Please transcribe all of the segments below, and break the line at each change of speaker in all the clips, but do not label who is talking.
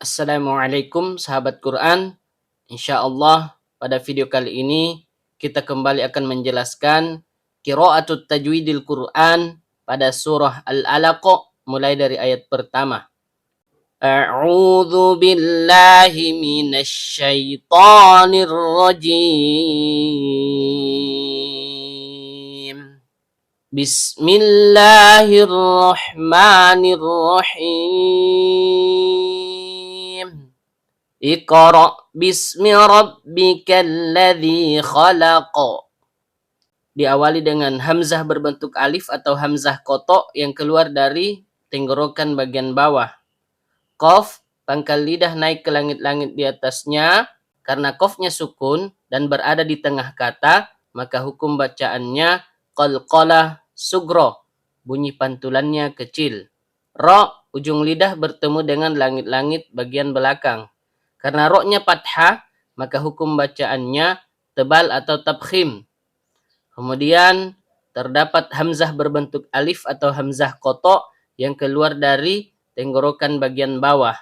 Assalamualaikum sahabat Quran. Insya Allah pada video kali ini kita kembali akan menjelaskan qiraatut tajwidil Quran pada surah Al-Alaq mulai dari ayat pertama. A'udzu billahi minasy syaithanir rajim. Bismillahirrahmanirrahim. Iqra bismi rabbikal ladzi khalaq. Diawali dengan hamzah berbentuk alif atau hamzah kotok yang keluar dari tenggorokan bagian bawah. Qaf, pangkal lidah naik ke langit-langit di atasnya. Karena qafnya sukun dan berada di tengah kata, maka hukum bacaannya qalqalah sugro, bunyi pantulannya kecil. Ra, ujung lidah bertemu dengan langit-langit bagian belakang. Karena roknya fathah, maka hukum bacaannya tebal atau tabkhim. Kemudian terdapat hamzah berbentuk alif atau hamzah kotok yang keluar dari tenggorokan bagian bawah.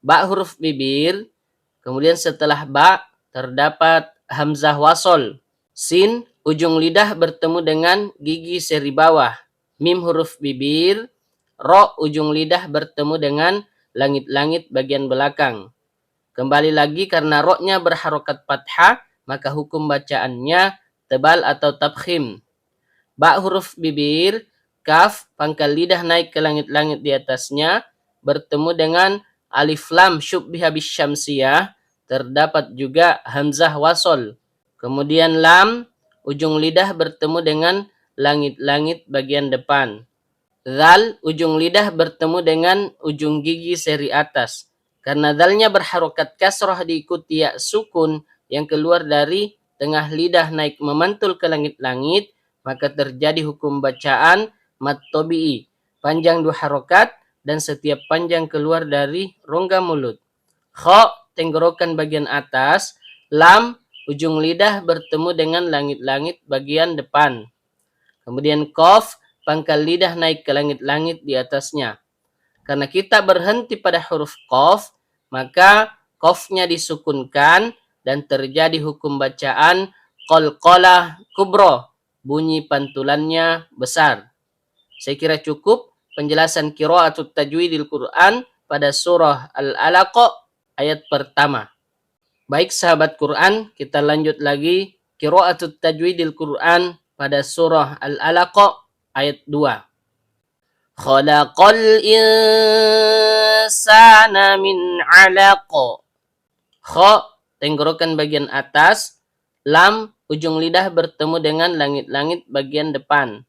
Ba huruf bibir, kemudian setelah ba terdapat hamzah wasol. Sin, ujung lidah bertemu dengan gigi seri bawah. Mim huruf bibir, ro ujung lidah bertemu dengan langit-langit bagian belakang. Kembali lagi karena roknya berharokat fathah, maka hukum bacaannya tebal atau tabkhim. Ba huruf bibir, kaf, pangkal lidah naik ke langit-langit di atasnya, bertemu dengan alif lam syubbiha bisyamsiyah, terdapat juga hamzah wasol. Kemudian lam, ujung lidah bertemu dengan langit-langit bagian depan. Zal, ujung lidah bertemu dengan ujung gigi seri atas. Karena dalnya berharokat kasrah diikuti ya sukun yang keluar dari tengah lidah naik memantul ke langit-langit, maka terjadi hukum bacaan mad tabi'i, panjang dua harokat dan setiap panjang keluar dari rongga mulut. Kha, tenggorokan bagian atas. Lam, ujung lidah bertemu dengan langit-langit bagian depan. Kemudian qaf, pangkal lidah naik ke langit-langit di atasnya. Karena kita berhenti pada huruf qaf, maka qafnya disukunkan dan terjadi hukum bacaan qalqalah kubro, bunyi pantulannya besar. Saya kira cukup penjelasan qiraatut tajwidil Quran pada surah Al-Alaq ayat pertama. Baik sahabat Quran, kita lanjut lagi qiraatut tajwidil Quran pada surah Al-Alaq ayat 2. Khalaqal insana min 'alaq. Kha, tenggorokan bagian atas. Lam, ujung lidah bertemu dengan langit-langit bagian depan.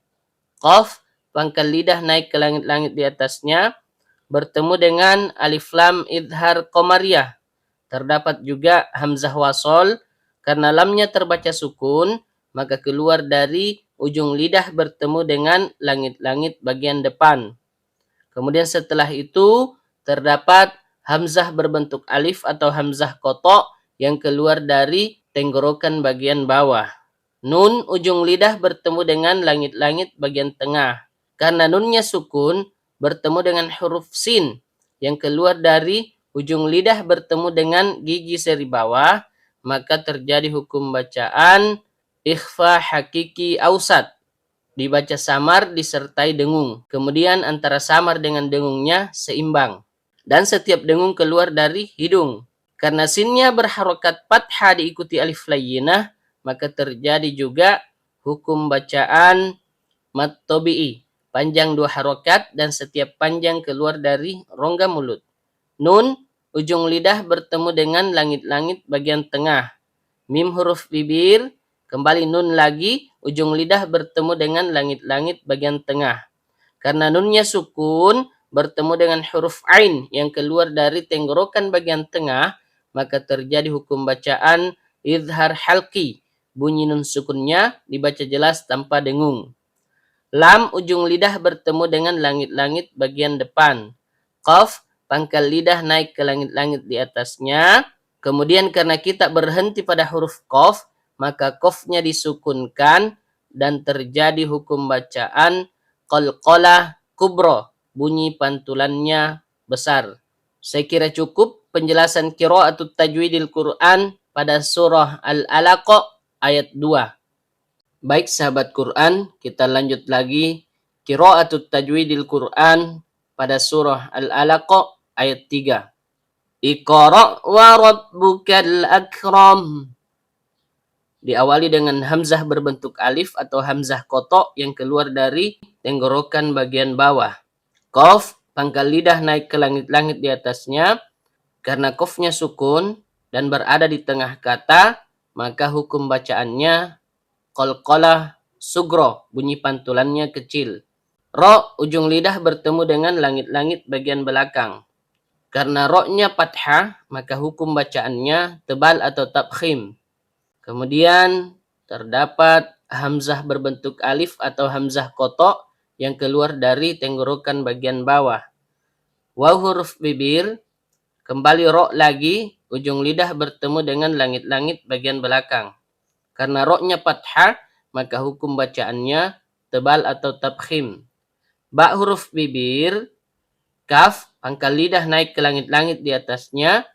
Qaf, pangkal lidah naik ke langit-langit di atasnya, bertemu dengan alif lam idhar qamariyah. Terdapat juga hamzah wasol. Karena lamnya terbaca sukun, maka keluar dari ujung lidah bertemu dengan langit-langit bagian depan. Kemudian setelah itu terdapat hamzah berbentuk alif atau hamzah kotok yang keluar dari tenggorokan bagian bawah. Nun, ujung lidah bertemu dengan langit-langit bagian tengah. Karena nunnya sukun, bertemu dengan huruf sin yang keluar dari ujung lidah bertemu dengan gigi seri bawah, maka terjadi hukum bacaan ikhfa hakiki ausat, dibaca samar disertai dengung. Kemudian antara samar dengan dengungnya seimbang. Dan setiap dengung keluar dari hidung. Karena sinnya berharokat fathah diikuti alif layyinah, maka terjadi juga hukum bacaan mad tabi'i, panjang dua harokat dan setiap panjang keluar dari rongga mulut. Nun, ujung lidah bertemu dengan langit-langit bagian tengah. Mim huruf bibir, kembali nun lagi, ujung lidah bertemu dengan langit-langit bagian tengah. Karena nunnya sukun, bertemu dengan huruf ain yang keluar dari tenggorokan bagian tengah, maka terjadi hukum bacaan idhar halqi, bunyi nun sukunnya dibaca jelas tanpa dengung. Lam, ujung lidah bertemu dengan langit-langit bagian depan. Qaf, pangkal lidah naik ke langit-langit di atasnya. Kemudian karena kita berhenti pada huruf qaf, maka qafnya disukunkan dan terjadi hukum bacaan qalqalah kubro, bunyi pantulannya besar. Saya kira cukup penjelasan qiraatul tajwidil Quran pada surah Al-Alaq ayat 2. Baik sahabat Quran, kita lanjut lagi qiraatul tajwidil Quran pada surah Al-Alaq ayat 3. Iqra' wa rabbukal akram. Diawali dengan hamzah berbentuk alif atau hamzah kotok yang keluar dari tenggorokan bagian bawah. Qaf, pangkal lidah naik ke langit-langit di atasnya. Karena qafnya sukun dan berada di tengah kata, maka hukum bacaannya qalqalah sugro, bunyi pantulannya kecil. Ro, ujung lidah bertemu dengan langit-langit bagian belakang. Karena ro-nya fathah, maka hukum bacaannya tebal atau tabkhim. Kemudian terdapat hamzah berbentuk alif atau hamzah kotok yang keluar dari tenggorokan bagian bawah. Waw huruf bibir, kembali ro lagi, ujung lidah bertemu dengan langit-langit bagian belakang. Karena ro-nya fathah, maka hukum bacaannya tebal atau tabkhim. Ba huruf bibir, kaf, pangkal lidah naik ke langit-langit di atasnya,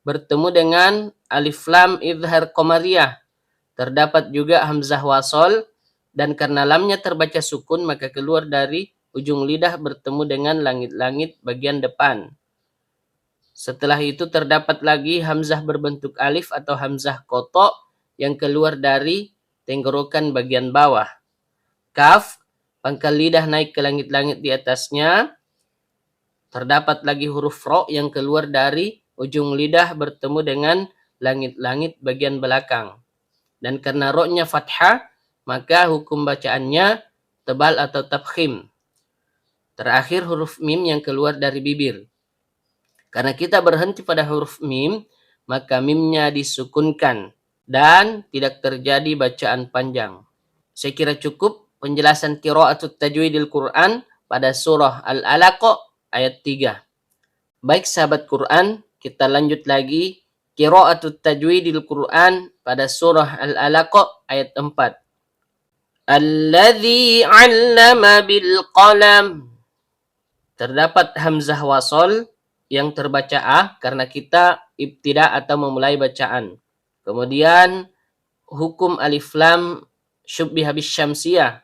bertemu dengan alif lam idhar qamariyah. Terdapat juga hamzah wasol, dan karena lamnya terbaca sukun, maka keluar dari ujung lidah bertemu dengan langit-langit bagian depan. Setelah itu terdapat lagi hamzah berbentuk alif atau hamzah kotok yang keluar dari tenggorokan bagian bawah. Kaf, pangkal lidah naik ke langit-langit di atasnya. Terdapat lagi huruf ro yang keluar dari ujung lidah bertemu dengan langit-langit bagian belakang. Dan karena ro-nya fathah, maka hukum bacaannya tebal atau tabkhim. Terakhir huruf mim yang keluar dari bibir. Karena kita berhenti pada huruf mim, maka mimnya disukunkan dan tidak terjadi bacaan panjang. Saya kira cukup penjelasan qiraatul tajwidil Quran pada surah Al-Alaq ayat 3. Baik sahabat Quran, kita lanjut lagi qiraatul tajwidil Quran pada surah Al-Alaq ayat 4. Alladzi 'allama bil qalam. Terdapat hamzah wasol yang terbaca karena kita ibtida atau memulai bacaan. Kemudian hukum alif lam syubbiha bisyamsiyah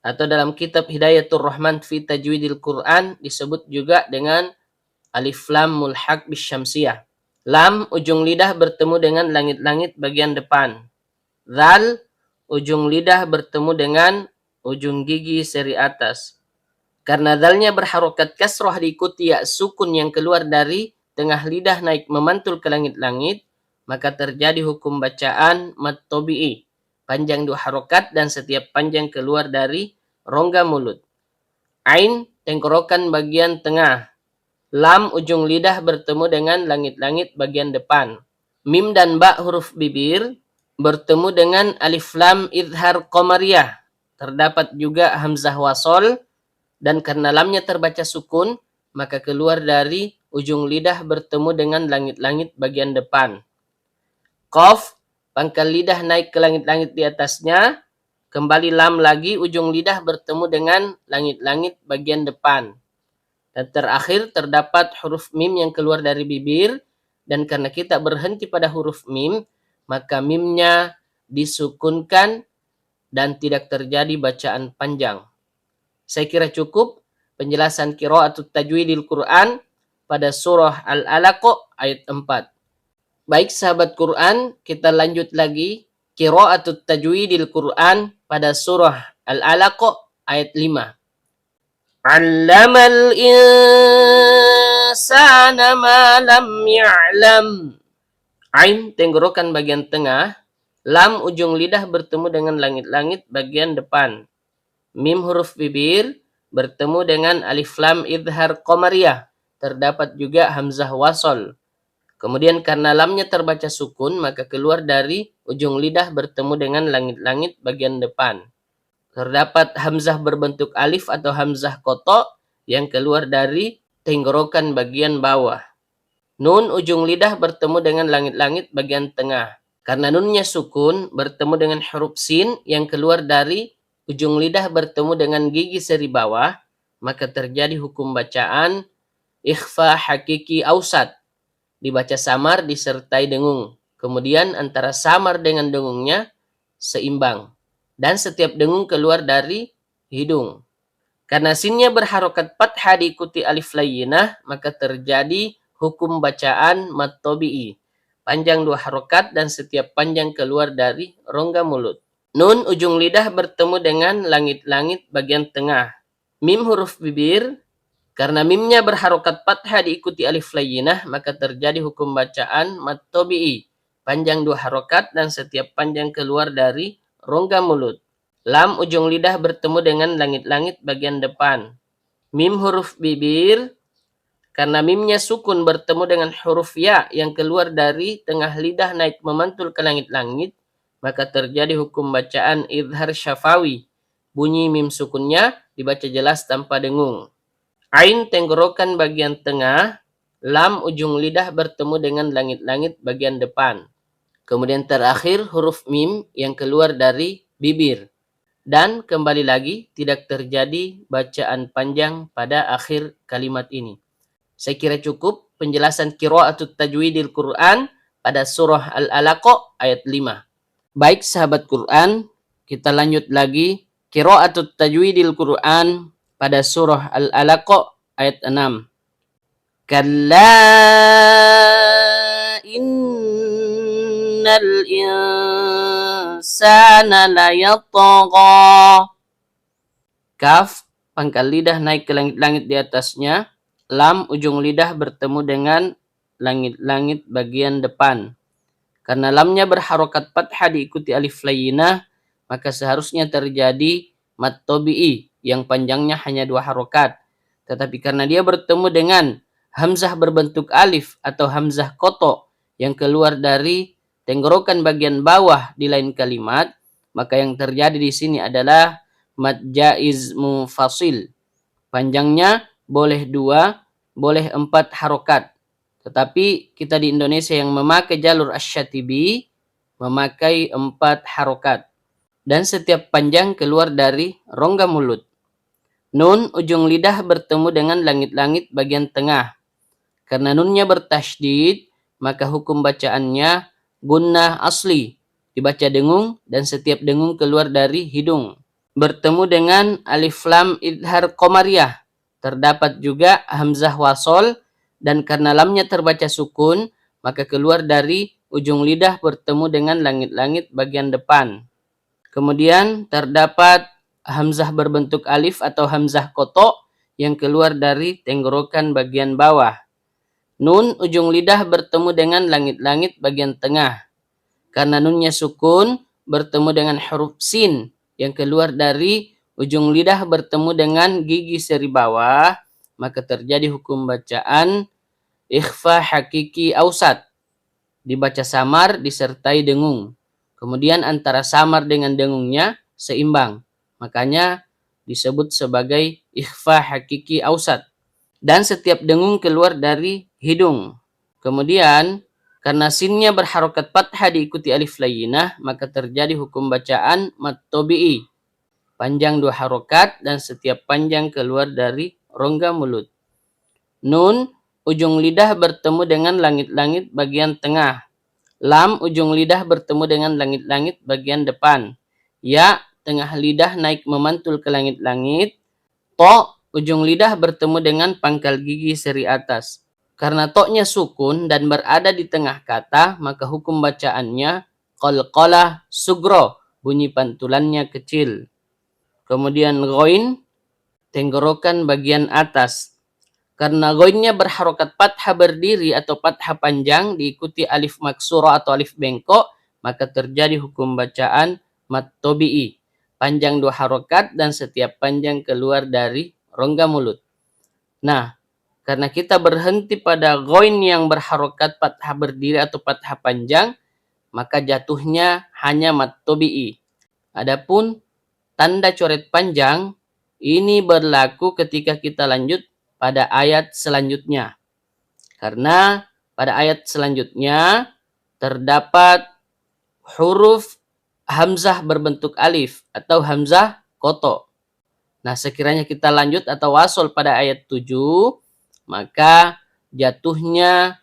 atau dalam kitab Hidayatul Rahman fi Tajwidil Quran disebut juga dengan alif lam mulhaq bisyamsiyah. Lam, ujung lidah bertemu dengan langit-langit bagian depan. Zal, ujung lidah bertemu dengan ujung gigi seri atas. Karena dalnya berharokat kasroh diikuti ya sukun yang keluar dari tengah lidah naik memantul ke langit-langit, maka terjadi hukum bacaan mad tabi'i, panjang dua harokat dan setiap panjang keluar dari rongga mulut. Ain, tenggorokan bagian tengah. Lam, ujung lidah bertemu dengan langit-langit bagian depan. Mim dan ba huruf bibir bertemu dengan alif lam idhar qamariyah. Terdapat juga hamzah wasol, dan karena lamnya terbaca sukun, maka keluar dari ujung lidah bertemu dengan langit-langit bagian depan. Qaf, pangkal lidah naik ke langit-langit di atasnya. Kembali lam lagi, ujung lidah bertemu dengan langit-langit bagian depan. Dan terakhir terdapat huruf mim yang keluar dari bibir. Dan karena kita berhenti pada huruf mim, maka mimnya disukunkan dan tidak terjadi bacaan panjang. Saya kira cukup penjelasan qiraatul tajwidil Quran pada surah Al-Alaq ayat 4. Baik sahabat Quran, kita lanjut lagi qiraatul tajwidil Quran pada surah Al-Alaq ayat 5. 'Allamal insana ma lam ya'lam. Ain, tenggorokan bagian tengah. Lam, ujung lidah bertemu dengan langit-langit bagian depan. Mim huruf bibir bertemu dengan alif lam idhar qamariyah. Terdapat juga hamzah wasol. Kemudian karena lamnya terbaca sukun, maka keluar dari ujung lidah bertemu dengan langit-langit bagian depan. Terdapat hamzah berbentuk alif atau hamzah kotok yang keluar dari tenggorokan bagian bawah. Nun, ujung lidah bertemu dengan langit-langit bagian tengah. Karena nunnya sukun, bertemu dengan huruf sin yang keluar dari ujung lidah bertemu dengan gigi seri bawah, maka terjadi hukum bacaan ikhfa hakiki ausat, dibaca samar disertai dengung. Kemudian antara samar dengan dengungnya seimbang. Dan setiap dengung keluar dari hidung. Karena sinnya berharokat fathah diikuti alif layyinah, maka terjadi hukum bacaan mad tabi'i. Panjang 2 harokat dan setiap panjang keluar dari rongga mulut. Nun ujung lidah bertemu dengan langit-langit bagian tengah. Mim huruf bibir, karena mimnya berharokat fathah diikuti alif layyinah, maka terjadi hukum bacaan mad tabi'i. Panjang 2 harokat dan setiap panjang keluar dari rongga mulut. Lam ujung lidah bertemu dengan langit-langit bagian depan. Mim huruf bibir, karena mimnya sukun bertemu dengan huruf ya yang keluar dari tengah lidah naik memantul ke langit-langit, maka terjadi hukum bacaan idhar syafawi. Bunyi mim sukunnya dibaca jelas tanpa dengung. Ain tenggorokan bagian tengah, lam ujung lidah bertemu dengan langit-langit bagian depan. Kemudian terakhir huruf mim yang keluar dari bibir. Dan kembali lagi tidak terjadi bacaan panjang pada akhir kalimat ini. Saya kira cukup penjelasan qira'atut tajwidil Quran pada surah Al-Alaq ayat 5. Baik sahabat Quran, kita lanjut lagi qira'atut tajwidil Quran pada surah Al-Alaq ayat 6. Kalla innal insana layatgha. Kaf, pangkal lidah naik ke langit-langit di atasnya. Lam, ujung lidah bertemu dengan langit-langit bagian depan. Karena lamnya berharokat fathah diikuti alif layyinah, maka seharusnya terjadi mad tabi'i yang panjangnya hanya 2 harokat. Tetapi karena dia bertemu dengan hamzah berbentuk alif atau hamzah koto yang keluar dari tenggorokan bagian bawah di lain kalimat, maka yang terjadi di sini adalah mad jaiz mufasil. Panjangnya boleh 2, boleh 4 harokat. Tetapi kita di Indonesia yang memakai jalur asy-syatibi memakai 4 harokat. Dan setiap panjang keluar dari rongga mulut. Nun ujung lidah bertemu dengan langit-langit bagian tengah. Karena nunnya bertasydid, maka hukum bacaannya gunnah asli. Dibaca dengung dan setiap dengung keluar dari hidung. Bertemu dengan alif lam idhar qamariyah. Terdapat juga hamzah wasol dan karena lamnya terbaca sukun, maka keluar dari ujung lidah bertemu dengan langit-langit bagian depan. Kemudian terdapat hamzah berbentuk alif atau hamzah koto yang keluar dari tenggorokan bagian bawah. Nun ujung lidah bertemu dengan langit-langit bagian tengah. Karena nunnya sukun bertemu dengan huruf sin yang keluar dari ujung lidah bertemu dengan gigi seri bawah, maka terjadi hukum bacaan ikhfa hakiki ausat. Dibaca samar disertai dengung. Kemudian antara samar dengan dengungnya seimbang. Makanya disebut sebagai ikhfa hakiki ausat. Dan setiap dengung keluar dari hidung. Kemudian karena sinnya berharokat fathah diikuti alif layyinah, maka terjadi hukum bacaan mad tabi'i. Panjang 2 harokat dan setiap panjang keluar dari rongga mulut. Nun, ujung lidah bertemu dengan langit-langit bagian tengah. Lam, ujung lidah bertemu dengan langit-langit bagian depan. Ya, tengah lidah naik memantul ke langit-langit. To, ujung lidah bertemu dengan pangkal gigi seri atas. Karena toknya sukun dan berada di tengah kata, maka hukum bacaannya qalqalah sugro, bunyi pantulannya kecil. Kemudian ghoin, tenggorokan bagian atas. Karena ghoinnya berharokat fathah berdiri atau fathah panjang diikuti alif maksuro atau alif bengkok, maka terjadi hukum bacaan mad tabi'i. Panjang 2 harokat dan setiap panjang keluar dari rongga mulut. Nah, karena kita berhenti pada ghoin yang berharokat fathah berdiri atau fathah panjang, maka jatuhnya hanya mad tabi'i. Adapun tanda coret panjang ini berlaku ketika kita lanjut pada ayat selanjutnya. Karena pada ayat selanjutnya terdapat huruf hamzah berbentuk alif atau hamzah koto. Nah, sekiranya kita lanjut atau wasol pada ayat 7, maka jatuhnya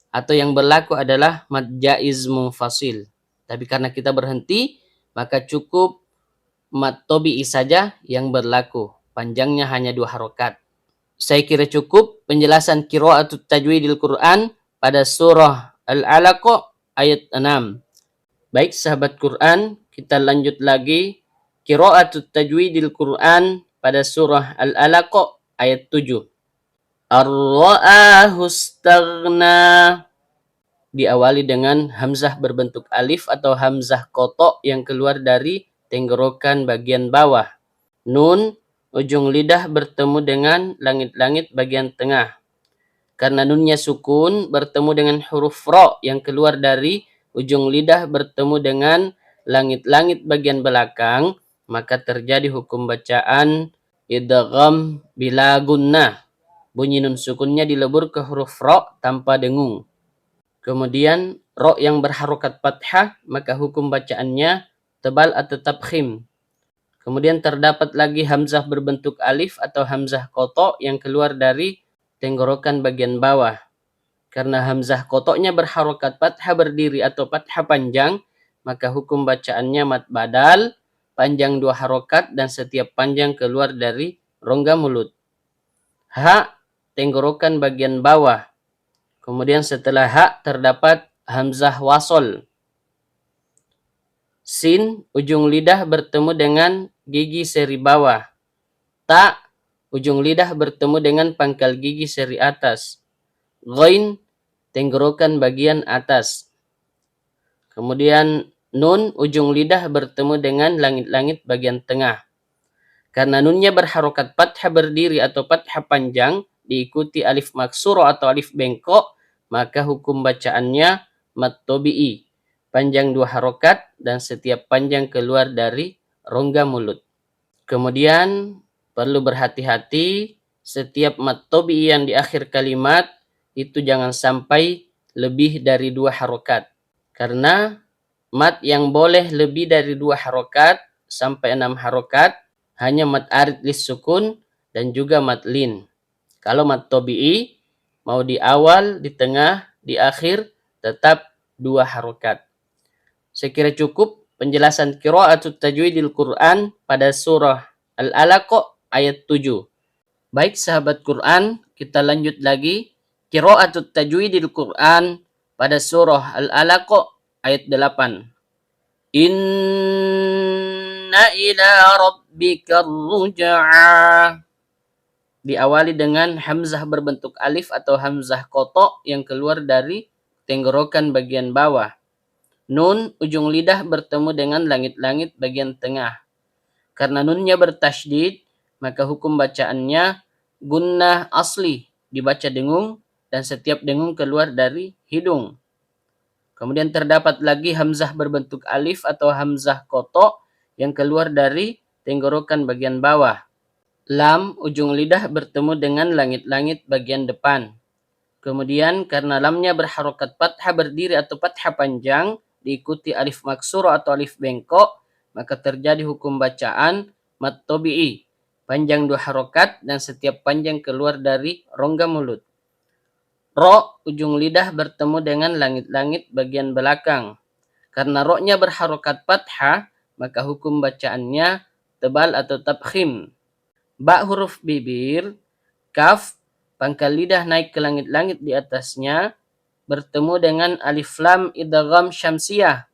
atau yang berlaku adalah mad jaiz munfasil. Tapi karena kita berhenti, maka cukup mad tabi'i saja yang berlaku. Panjangnya hanya 2 harokat. Saya kira cukup penjelasan qira'atut tajwidil Quran pada surah Al-Alaq ayat 6. Baik sahabat Quran, kita lanjut lagi qira'atut tajwidil Quran pada surah Al-Alaq ayat 7. Ar-ra'ahu istaghna. Diawali dengan hamzah berbentuk alif atau hamzah kotok yang keluar dari tenggorokan bagian bawah. Nun, ujung lidah bertemu dengan langit-langit bagian tengah. Karena nunnya sukun, bertemu dengan huruf ro yang keluar dari ujung lidah bertemu dengan langit-langit bagian belakang, maka terjadi hukum bacaan idgham bila gunnah. Bunyi nun sukunnya dilebur ke huruf ro tanpa dengung. Kemudian ro yang berharokat fathah, maka hukum bacaannya tebal atau tabkhim. Kemudian terdapat lagi hamzah berbentuk alif atau hamzah kotok yang keluar dari tenggorokan bagian bawah. Karena hamzah kotoknya berharokat fathah berdiri atau fathah panjang, maka hukum bacaannya mad badal, panjang 2 harokat dan setiap panjang keluar dari rongga mulut. Ha, tenggorokan bagian bawah. Kemudian setelah ha terdapat hamzah wasol. Sin, ujung lidah bertemu dengan gigi seri bawah. Ta, ujung lidah bertemu dengan pangkal gigi seri atas. Ghain, tenggorokan bagian atas. Kemudian nun, ujung lidah bertemu dengan langit-langit bagian tengah. Karena nunnya berharokat fathah berdiri atau fathah panjang, diikuti alif maksuro atau alif bengkok, maka hukum bacaannya mad tabi'i, panjang 2 harokat dan setiap panjang keluar dari rongga mulut. Kemudian perlu berhati-hati, setiap mad tabi'i yang di akhir kalimat itu jangan sampai lebih dari 2 harokat. Karena mad yang boleh lebih dari 2 harokat sampai 6 harokat hanya mad arid lis sukun dan juga mad lin. Kalau mad tabi'i mau di awal, di tengah, di akhir tetap 2 harokat. Saya kira cukup penjelasan qira'atut tajwidil Quran pada surah Al-Alaq ayat 7. Baik sahabat Quran, kita lanjut lagi qira'atut tajwidil Quran pada surah Al-Alaq ayat 8. Inna ila rabbika ruj'a. Diawali dengan hamzah berbentuk alif atau hamzah kotok yang keluar dari tenggorokan bagian bawah. Nun, ujung lidah bertemu dengan langit-langit bagian tengah. Karena nunnya bertasydid, maka hukum bacaannya gunnah asli, dibaca dengung dan setiap dengung keluar dari hidung. Kemudian terdapat lagi hamzah berbentuk alif atau hamzah kotok yang keluar dari tenggorokan bagian bawah. Lam, ujung lidah bertemu dengan langit-langit bagian depan. Kemudian karena lamnya berharokat fathah berdiri atau fathah panjang, diikuti alif maksuro atau alif bengkok, maka terjadi hukum bacaan mad tabi'i, panjang 2 harokat dan setiap panjang keluar dari rongga mulut. Ro, ujung lidah bertemu dengan langit-langit bagian belakang. Karena ro-nya berharokat fathah, maka hukum bacaannya tebal atau tabkhim. Ba, huruf bibir. Kaf, pangkal lidah naik ke langit-langit di atasnya, bertemu dengan alif lam idgham syamsiyah.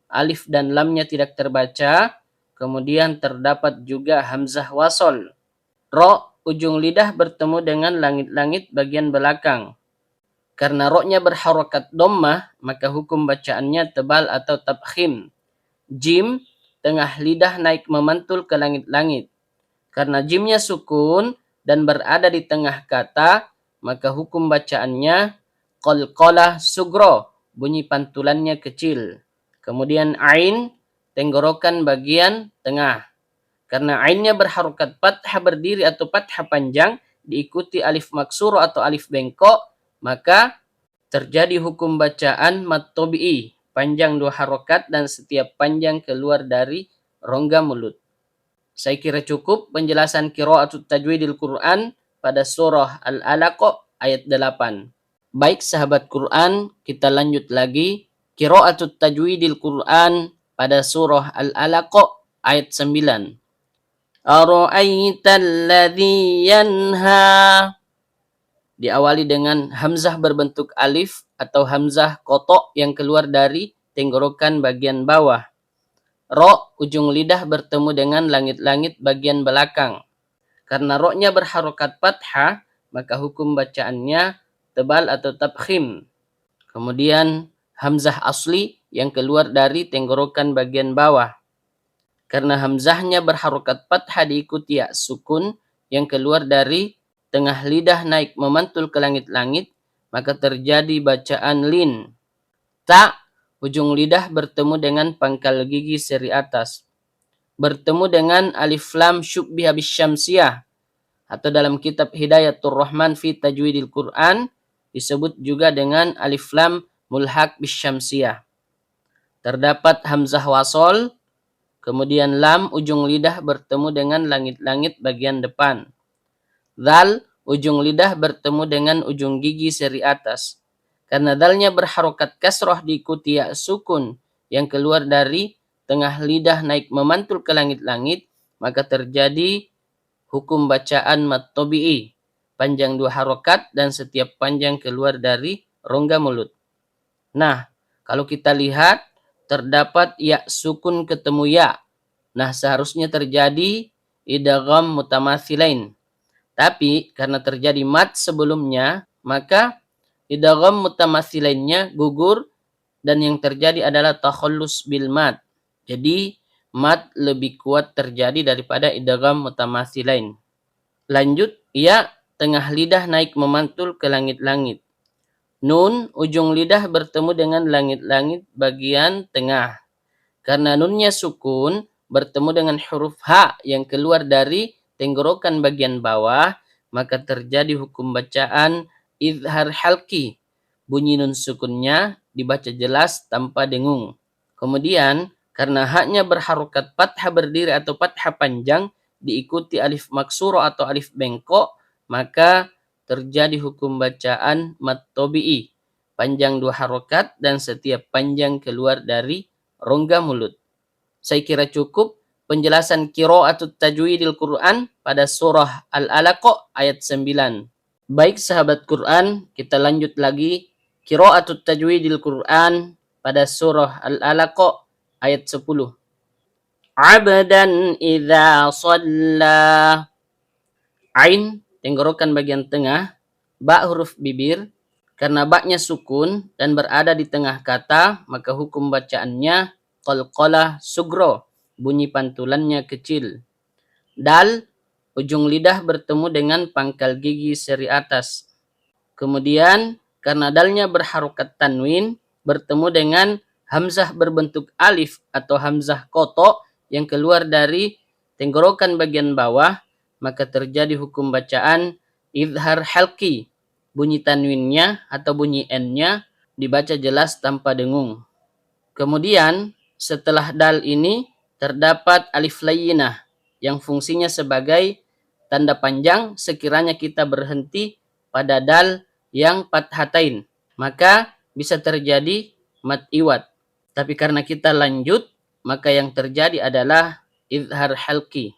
Alif dan lamnya tidak terbaca, kemudian terdapat juga hamzah wasol. Ro, ujung lidah bertemu dengan langit-langit bagian belakang. Karena ro-nya berharokat dhammah, maka hukum bacaannya tebal atau tabkhim. Jim, tengah lidah naik memantul ke langit-langit. Karena jimnya sukun dan berada di tengah kata, maka hukum bacaannya qalqalah sugro, bunyi pantulannya kecil. Kemudian ain, tenggorokan bagian tengah. Karena ainnya berharokat fathah berdiri atau fathah panjang, diikuti alif maksuro atau alif bengkok, maka terjadi hukum bacaan mad tabi'i, panjang 2 harokat dan setiap panjang keluar dari rongga mulut. Saya kira cukup penjelasan qira'atut tajwidil Quran pada surah Al-Alaq ayat 8. Baik sahabat Quran, kita lanjut lagi. Qira'atut tajwidil Quran pada surah Al-Alaq ayat 9. Ara'aital ladzi yanha. Diawali dengan hamzah berbentuk alif atau hamzah kotok yang keluar dari tenggorokan bagian bawah. Ro, ujung lidah bertemu dengan langit-langit bagian belakang. Karena ro-nya berharokat fathah, maka hukum bacaannya tebal atau tabkhim. Kemudian hamzah asli yang keluar dari tenggorokan bagian bawah. Karena hamzahnya berharokat fathah diikuti ya sukun yang keluar dari tengah lidah naik memantul ke langit-langit, maka terjadi bacaan lin. Ta, ujung lidah bertemu dengan pangkal gigi seri atas. Bertemu dengan alif lam syubbiha bisyamsiyah, atau dalam kitab Hidayatul Rahman fi Tajwidil Quran disebut juga dengan alif lam mulhaq bisyamsiyah. Terdapat hamzah wasol, kemudian lam ujung lidah bertemu dengan langit-langit bagian depan. Dzal, ujung lidah bertemu dengan ujung gigi seri atas. Karena dalnya berharokat kasroh diikuti ya sukun yang keluar dari tengah lidah naik memantul ke langit-langit, maka terjadi hukum bacaan mat tabi'i, panjang 2 harokat dan setiap panjang keluar dari rongga mulut. Nah, kalau kita lihat terdapat ya sukun ketemu ya. Nah, seharusnya terjadi idgham mutamatsilain. Tapi karena terjadi mat sebelumnya, maka idgham mutamatsilainnya gugur dan yang terjadi adalah takhallus bil mat. Jadi mat lebih kuat terjadi daripada idgham mutamatsilain. Lanjut, ya tengah lidah naik memantul ke langit-langit. Nun, ujung lidah bertemu dengan langit-langit bagian tengah. Karena nunnya sukun, bertemu dengan huruf ha yang keluar dari tenggorokan bagian bawah, maka terjadi hukum bacaan izhar halki. Bunyi nun sukunnya dibaca jelas tanpa dengung. Kemudian, karena haknya berharokat fathah berdiri atau fathah panjang, diikuti alif maksuro atau alif bengkok, maka terjadi hukum bacaan mat tabi'i. Panjang 2 harokat dan setiap panjang keluar dari rongga mulut. Saya kira cukup penjelasan qira'atut tajwidil Quran pada surah Al-Alaq ayat 9. Baik sahabat Quran, kita lanjut lagi qira'atut tajwidil Quran pada surah Al-Alaq ayat 10. Abdan idza shalla. Ain, tenggorokan bagian tengah, ba huruf bibir. Karena baknya sukun dan berada di tengah kata, maka hukum bacaannya qalqalah sugro, bunyi pantulannya kecil. Dal, ujung lidah bertemu dengan pangkal gigi seri atas. Kemudian, karena dalnya berharokat tanwin, bertemu dengan hamzah berbentuk alif atau hamzah kotok yang keluar dari tenggorokan bagian bawah, maka terjadi hukum bacaan izhar halki. Bunyi tanwinnya atau bunyi n-nya dibaca jelas tanpa dengung. Kemudian, setelah dal ini terdapat alif layyinah yang fungsinya sebagai tanda panjang sekiranya kita berhenti pada dal yang fathatain, maka bisa terjadi mat iwad. Tapi karena kita lanjut, maka yang terjadi adalah izhar halki.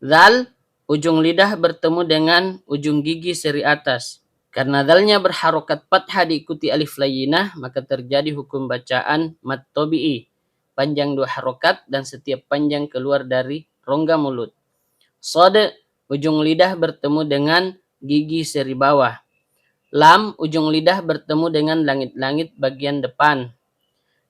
Dzal, ujung lidah bertemu dengan ujung gigi seri atas. Karena dalnya berharokat fathah diikuti alif layyinah, maka terjadi hukum bacaan mat tabi'i. Panjang 2 harokat dan setiap panjang keluar dari rongga mulut. Shad, ujung lidah bertemu dengan gigi seri bawah. Lam, ujung lidah bertemu dengan langit-langit bagian depan.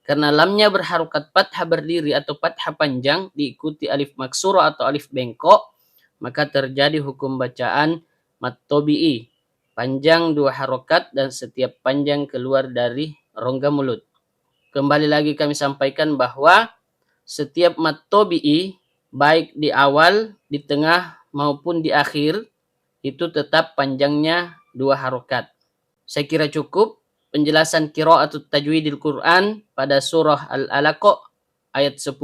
Karena lamnya berharokat fathah berdiri atau fathah panjang diikuti alif maksuro atau alif bengkok, maka terjadi hukum bacaan mat tabi'i. Panjang 2 harokat dan setiap panjang keluar dari rongga mulut. Kembali lagi kami sampaikan bahwa setiap mat tabi'i, baik di awal, di tengah, maupun di akhir, itu tetap panjangnya 2 harokat. Saya kira cukup penjelasan qira'atut tajwidil Quran pada surah Al-Alaq ayat 10.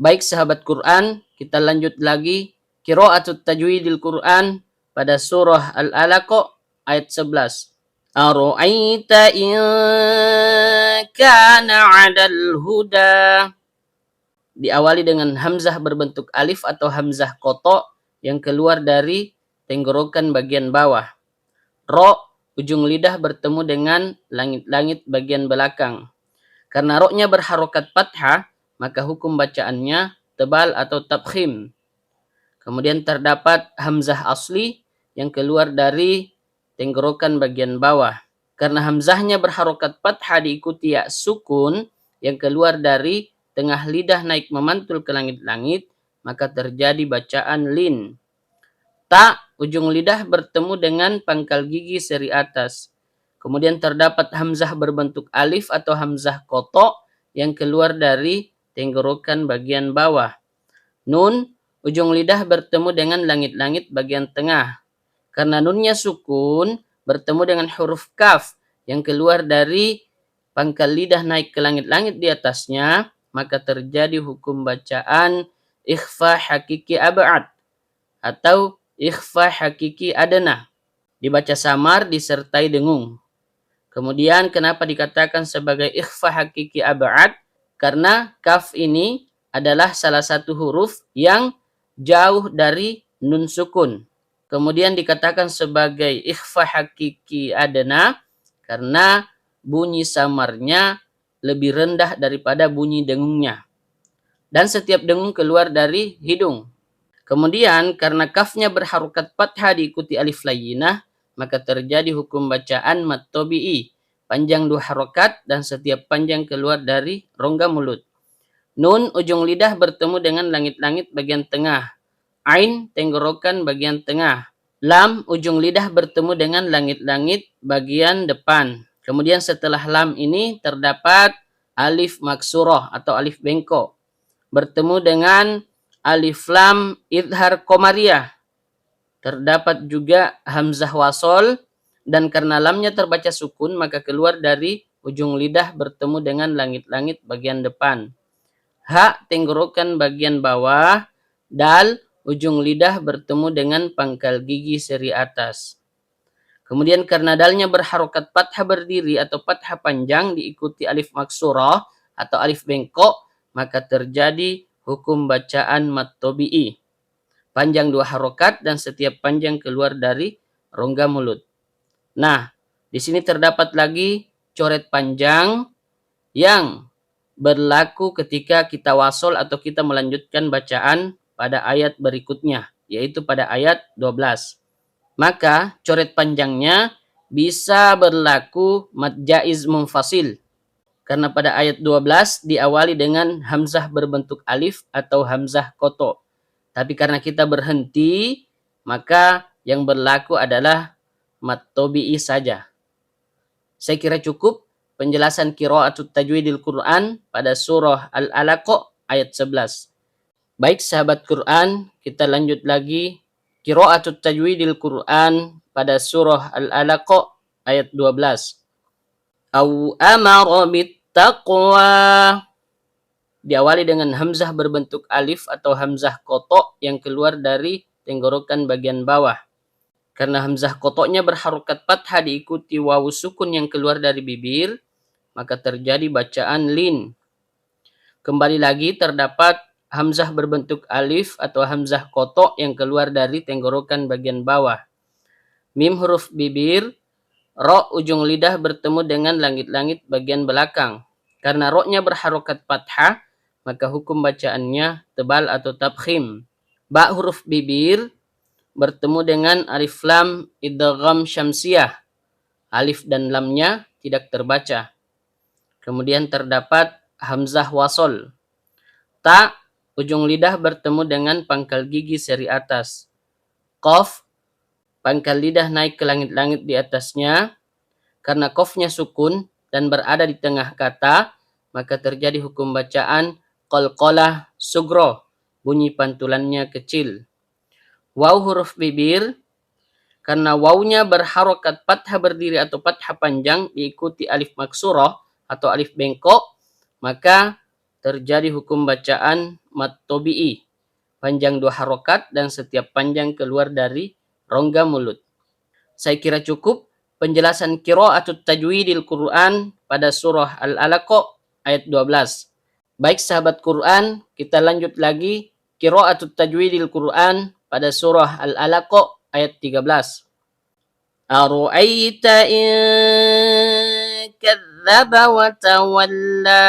Baik sahabat Quran, kita lanjut lagi qira'atut tajwidil Quran pada surah Al-Alaq ayat 11. Ara'aita in kana 'alal huda. Diawali dengan hamzah berbentuk alif atau hamzah koto yang keluar dari tenggorokan bagian bawah. Ro, ujung lidah bertemu dengan langit-langit bagian belakang. Karena roknya berharokat fathah, maka hukum bacaannya tebal atau tabkhim. Kemudian terdapat hamzah asli yang keluar dari tenggorokan bagian bawah. Karena hamzahnya berharokat fathah diikuti ya sukun yang keluar dari tengah lidah naik memantul ke langit-langit, maka terjadi bacaan lin. Ta, ujung lidah bertemu dengan pangkal gigi seri atas. Kemudian terdapat hamzah berbentuk alif atau hamzah koto yang keluar dari tenggorokan bagian bawah. Nun, ujung lidah bertemu dengan langit-langit bagian tengah. Karena nunnya sukun, bertemu dengan huruf kaf yang keluar dari pangkal lidah naik ke langit-langit di atasnya, maka terjadi hukum bacaan ikhfa hakiki ab'ad atau ikhfa hakiki adana. Dibaca samar disertai dengung. Kemudian kenapa dikatakan sebagai ikhfa hakiki ab'ad? Karena kaf ini adalah salah satu huruf yang jauh dari nun sukun. Kemudian dikatakan sebagai ikhfa hakiki adana karena bunyi samarnya lebih rendah daripada bunyi dengungnya. Dan setiap dengung keluar dari hidung. Kemudian karena kafnya berharokat fathah diikuti alif layyinah, maka terjadi hukum bacaan mat tabi'i. Panjang 2 harokat dan setiap panjang keluar dari rongga mulut. Nun, ujung lidah bertemu dengan langit-langit bagian tengah. Ain, tenggorokan bagian tengah. Lam, ujung lidah bertemu dengan langit-langit bagian depan. Kemudian setelah lam ini terdapat alif maksurah atau alif bengkok. Bertemu dengan alif lam idhar komariah. Terdapat juga hamzah wasol dan karena lamnya terbaca sukun maka keluar dari ujung lidah bertemu dengan langit-langit bagian depan. Ha, tenggorokan bagian bawah. Dal, ujung lidah bertemu dengan pangkal gigi seri atas. Kemudian karena dalnya berharokat fathah berdiri atau fathah panjang diikuti alif maksurah atau alif bengkok, maka terjadi hukum bacaan mat tabi'i. Panjang 2 harokat dan setiap panjang keluar dari rongga mulut. Nah, di sini terdapat lagi coret panjang yang berlaku ketika kita wasol atau kita melanjutkan bacaan pada ayat berikutnya, yaitu pada ayat 12. Maka coret panjangnya bisa berlaku mad jaiz munfasil. Karena pada ayat 12 diawali dengan hamzah berbentuk alif atau hamzah koto. Tapi karena kita berhenti, maka yang berlaku adalah mat tabi'i saja. Saya kira cukup penjelasan qiraatut tajwidil Quran pada surah Al-Alaq ayat 11. Baik sahabat Quran, kita lanjut lagi qiraatut tajwidil Quran pada surah Al-Alaq ayat 12. Au amara bittaqwa. Diawali dengan hamzah berbentuk alif atau hamzah kotok yang keluar dari tenggorokan bagian bawah. Karena hamzah kotoknya berharokat fathah diikuti wawu sukun yang keluar dari bibir, maka terjadi bacaan lin. Kembali lagi terdapat hamzah berbentuk alif atau hamzah kotok yang keluar dari tenggorokan bagian bawah. Mim huruf bibir, ro ujung lidah bertemu dengan langit-langit bagian belakang. Karena roknya berharokat fathah, maka hukum bacaannya tebal atau tabkhim. Ba huruf bibir bertemu dengan alif lam idgham syamsiyah. Alif dan lamnya tidak terbaca. Kemudian terdapat hamzah wasol. Ta, ujung lidah bertemu dengan pangkal gigi seri atas. Qaf, pangkal lidah naik ke langit-langit di atasnya. Karena qafnya sukun dan berada di tengah kata, maka terjadi hukum bacaan qalqalah sugro, bunyi pantulannya kecil. Waw huruf bibir, karena wawnya berharokat fathah berdiri atau fathah panjang diikuti alif maksurah atau alif bengkok, maka terjadi hukum bacaan mat tabi'i. Panjang 2 harokat dan setiap panjang keluar dari rongga mulut. Saya kira cukup penjelasan qiraatut tajwidil Quran pada surah Al-Alaq ayat 12. Baik sahabat Quran, kita lanjut lagi qiraatut tajwidil Quran pada surah Al-Alaq ayat 13. Ara'aita in kadzdzaba wa tawalla.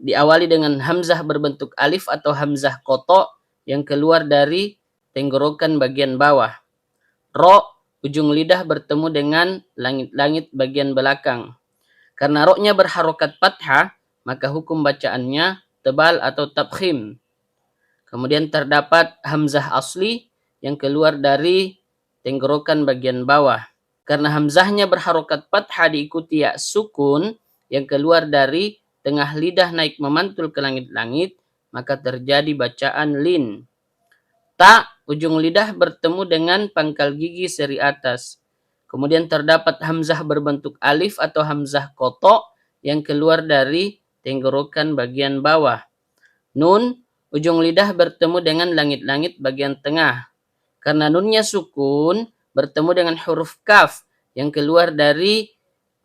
Diawali dengan hamzah berbentuk alif atau hamzah koto yang keluar dari tenggorokan bagian bawah. Ro, ujung lidah bertemu dengan langit-langit bagian belakang. Karena ro-nya berharokat fathah, maka hukum bacaannya tebal atau tabkhim. Kemudian terdapat hamzah asli yang keluar dari tenggorokan bagian bawah. Karena hamzahnya berharokat fathah diikuti ya sukun yang keluar dari tengah lidah naik memantul ke langit-langit, maka terjadi bacaan lin. Ta, ujung lidah bertemu dengan pangkal gigi seri atas. Kemudian terdapat hamzah berbentuk alif atau hamzah koto yang keluar dari tenggorokan bagian bawah. Nun, ujung lidah bertemu dengan langit-langit bagian tengah. Karena nunnya sukun, bertemu dengan huruf kaf yang keluar dari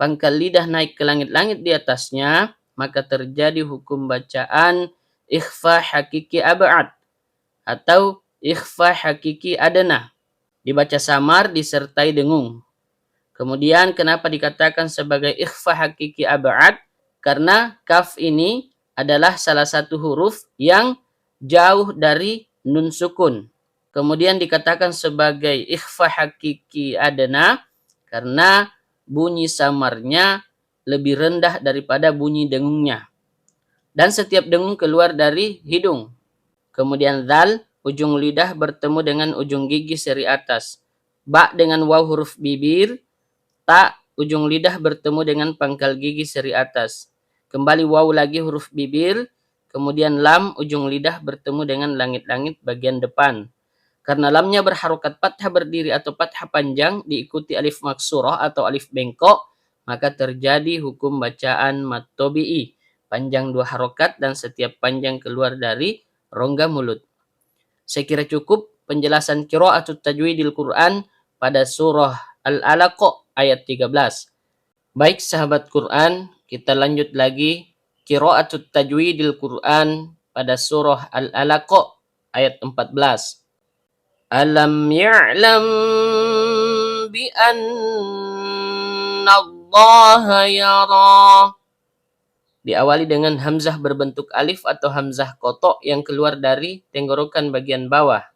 pangkal lidah naik ke langit-langit di atasnya, maka terjadi hukum bacaan ikhfa hakiki ab'ad atau ikhfa hakiki adana. Dibaca samar disertai dengung. Kemudian kenapa dikatakan sebagai ikhfa hakiki ab'ad? Karena kaf ini adalah salah satu huruf yang jauh dari nun sukun. Kemudian dikatakan sebagai ikhfa hakiki adana karena bunyi samarnya lebih rendah daripada bunyi dengungnya. Dan setiap dengung keluar dari hidung. Kemudian zal, ujung lidah bertemu dengan ujung gigi seri atas. Ba dengan waw huruf bibir. Ta, ujung lidah bertemu dengan pangkal gigi seri atas. Kembali waw lagi huruf bibir. Kemudian lam, ujung lidah bertemu dengan langit-langit bagian depan. Karena lamnya berharokat fathah berdiri atau fathah panjang diikuti alif maksurah atau alif bengkok, maka terjadi hukum bacaan mad tabi'i, panjang 2 harokat dan setiap panjang keluar dari rongga mulut. Saya kira cukup penjelasan qiraatut tajwidil Quran pada surah Al-Alaq ayat 13. Baik sahabat Quran, kita lanjut lagi qiraatut tajwidil Quran pada surah Al-Alaq ayat 14. Alam ya'lam bi anna Allah yara. Diawali dengan hamzah berbentuk alif atau hamzah kotok yang keluar dari tenggorokan bagian bawah.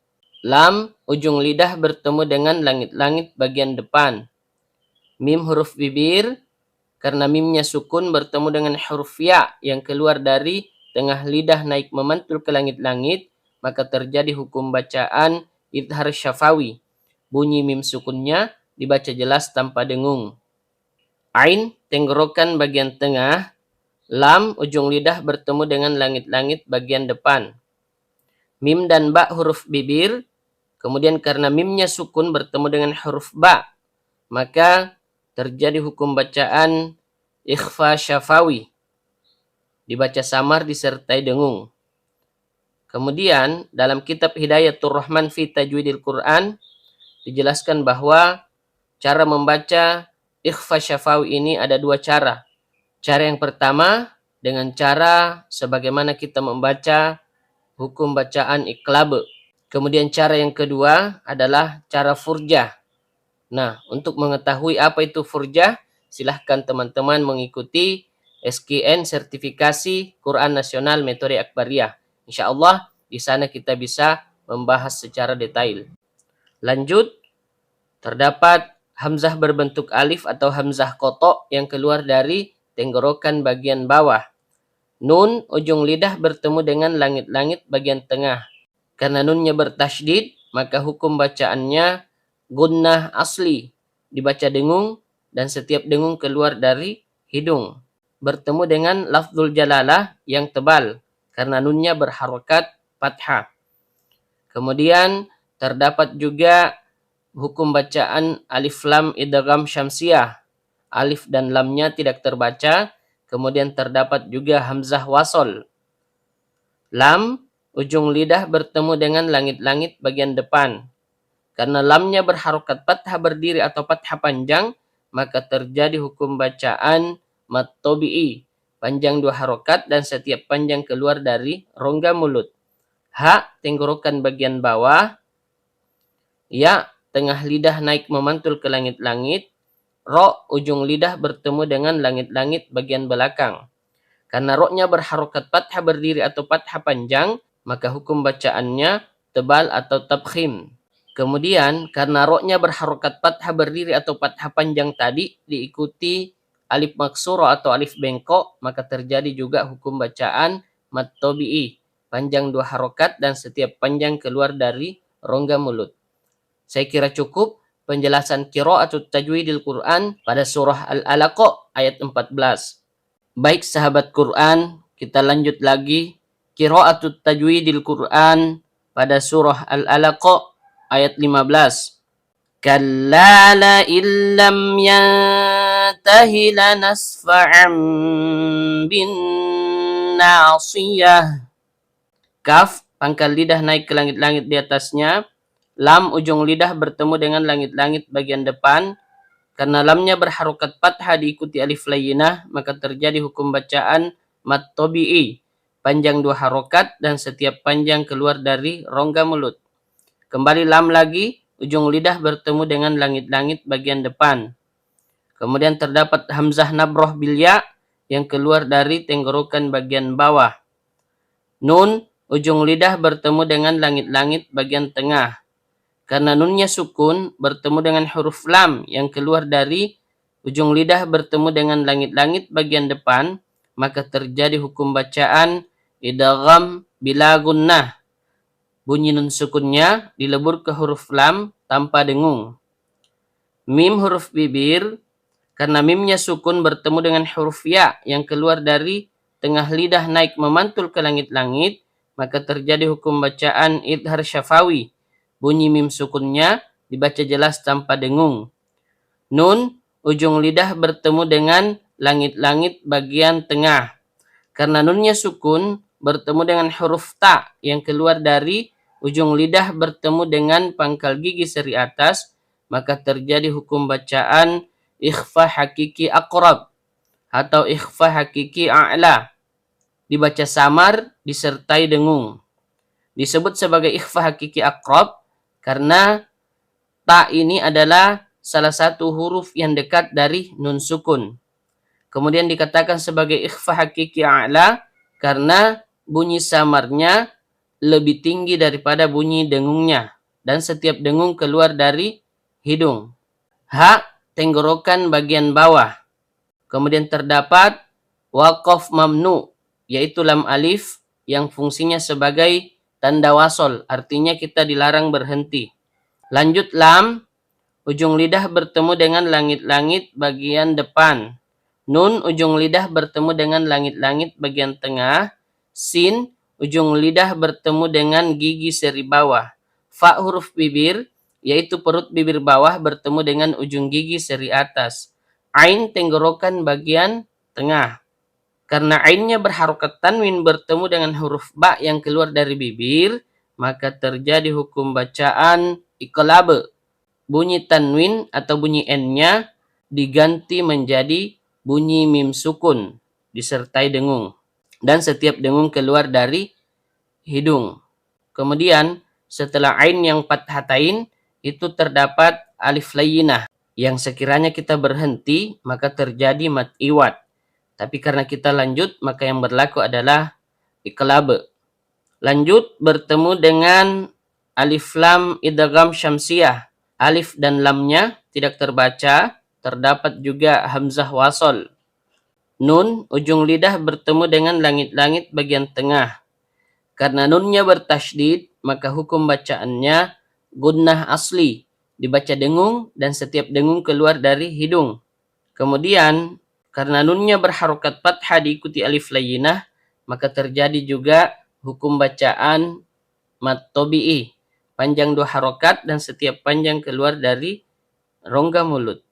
Lam, ujung lidah bertemu dengan langit-langit bagian depan. Mim huruf bibir, karena mimnya sukun bertemu dengan huruf ya yang keluar dari tengah lidah naik memantul ke langit-langit, maka terjadi hukum bacaan idhar syafawi. Bunyi mim sukunnya dibaca jelas tanpa dengung. Ain, tenggorokan bagian tengah. Lam, ujung lidah bertemu dengan langit-langit bagian depan. Mim dan ba huruf bibir. Kemudian karena mimnya sukun bertemu dengan huruf ba, maka terjadi hukum bacaan ikhfa syafawi. Dibaca samar disertai dengung. Kemudian dalam kitab Hidayatul Rahman fi Tajwidil Quran dijelaskan bahwa cara membaca ikhfa syafawi ini ada 2 cara. Cara yang pertama dengan cara sebagaimana kita membaca hukum bacaan iqlab. Kemudian cara yang kedua adalah cara furjah. Nah, untuk mengetahui apa itu furjah, silahkan teman-teman mengikuti SKN sertifikasi Quran Nasional Metode Akbariyah. Insya Allah di sana kita bisa membahas secara detail. Lanjut, terdapat hamzah berbentuk alif atau hamzah kotok yang keluar dari tenggorokan bagian bawah. Nun, ujung lidah bertemu dengan langit-langit bagian tengah. Karena nunnya bertasydid, maka hukum bacaannya gunnah asli. Dibaca dengung dan setiap dengung keluar dari hidung. Bertemu dengan lafzul jalalah yang tebal. Karena nunnya berharokat fathah. Kemudian terdapat juga hukum bacaan alif lam idgham syamsiyah. Alif dan lamnya tidak terbaca. Kemudian terdapat juga hamzah wasol. Lam, ujung lidah bertemu dengan langit-langit bagian depan. karena lamnya berharokat fathah berdiri atau fathah panjang, maka terjadi hukum bacaan mad tabi'i, panjang 2 harokat dan setiap panjang keluar dari rongga mulut. Ha, tenggorokan bagian bawah. Ya, tengah lidah naik memantul ke langit-langit. Ro, ujung lidah bertemu dengan langit-langit bagian belakang. Karena ro-nya berharokat fathah berdiri atau fathah panjang, maka hukum bacaannya tebal atau tabkhim. Kemudian, karena ro-nya berharokat fathah berdiri atau fathah panjang tadi diikuti alif maksuro atau alif bengkok, maka terjadi juga hukum bacaan mad tabi'i, panjang 2 harokat dan setiap panjang keluar dari rongga mulut. Saya kira cukup penjelasan qira'atut tajwidil Quran pada surah Al-Alaq ayat 14. Baik sahabat Quran, kita lanjut lagi qira'atut tajwidil Quran pada surah Al-Alaq ayat 15. Kalla la illam yantahi lanasfa'an bin nasiyah. Kaf, pangkal lidah naik ke langit-langit di atasnya. Lam, ujung lidah bertemu dengan langit-langit bagian depan. Karena lamnya berharokat fathah diikuti alif layyinah, maka terjadi hukum bacaan mad tabi'i, panjang 2 harokat dan setiap panjang keluar dari rongga mulut. Kembali lam lagi, ujung lidah bertemu dengan langit-langit bagian depan. Kemudian terdapat hamzah nabroh bil ya yang keluar dari tenggorokan bagian bawah. Nun, ujung lidah bertemu dengan langit-langit bagian tengah. Karena nunnya sukun bertemu dengan huruf lam yang keluar dari ujung lidah bertemu dengan langit-langit bagian depan, maka terjadi hukum bacaan idgham bila gunnah. Bunyi nun sukunnya dilebur ke huruf lam tanpa dengung. Mim huruf bibir, karena mimnya sukun bertemu dengan huruf ya yang keluar dari tengah lidah naik memantul ke langit-langit, maka terjadi hukum bacaan idhar syafawi. Bunyi mim sukunnya dibaca jelas tanpa dengung. Nun, ujung lidah bertemu dengan langit-langit bagian tengah. Karena nunnya sukun bertemu dengan huruf ta yang keluar dari ujung lidah bertemu dengan pangkal gigi seri atas, maka terjadi hukum bacaan ikhfa hakiki aqrab atau ikhfa hakiki a'la. Dibaca samar disertai dengung. Disebut sebagai ikhfa hakiki aqrab karena ta ini adalah salah satu huruf yang dekat dari nun sukun. Kemudian dikatakan sebagai ikhfa hakiki a'la karena bunyi samarnya lebih tinggi daripada bunyi dengungnya dan setiap dengung keluar dari hidung. Ha, tenggorokan bagian bawah. Kemudian terdapat waqaf mamnu, yaitu lam alif yang fungsinya sebagai tanda wasol, artinya kita dilarang berhenti. Lanjut lam, ujung lidah bertemu dengan langit-langit bagian depan. Nun, ujung lidah bertemu dengan langit-langit bagian tengah. Sin, ujung lidah bertemu dengan gigi seri bawah. Fa huruf bibir, yaitu perut bibir bawah bertemu dengan ujung gigi seri atas. Ain, tenggorokan bagian tengah. Karena ainnya berharokat tanwin bertemu dengan huruf ba yang keluar dari bibir, maka terjadi hukum bacaan iqlab. Bunyi tanwin atau bunyi n-nya diganti menjadi bunyi mim sukun disertai dengung. Dan setiap dengung keluar dari hidung. Kemudian setelah ain yang fathatain itu terdapat alif layyinah. Yang sekiranya kita berhenti maka terjadi mad iwad. Tapi karena kita lanjut, maka yang berlaku adalah iqlab. Lanjut bertemu dengan alif lam idgham syamsiyah. Alif dan lamnya tidak terbaca, terdapat juga hamzah wasol. Nun, ujung lidah bertemu dengan langit-langit bagian tengah. Karena nunnya bertasydid, maka hukum bacaannya gunnah asli. Dibaca dengung dan setiap dengung keluar dari hidung. Kemudian karena nunnya berharokat fathah diikuti alif layyinah, maka terjadi juga hukum bacaan mad tabi'i, panjang 2 harokat dan setiap panjang keluar dari rongga mulut.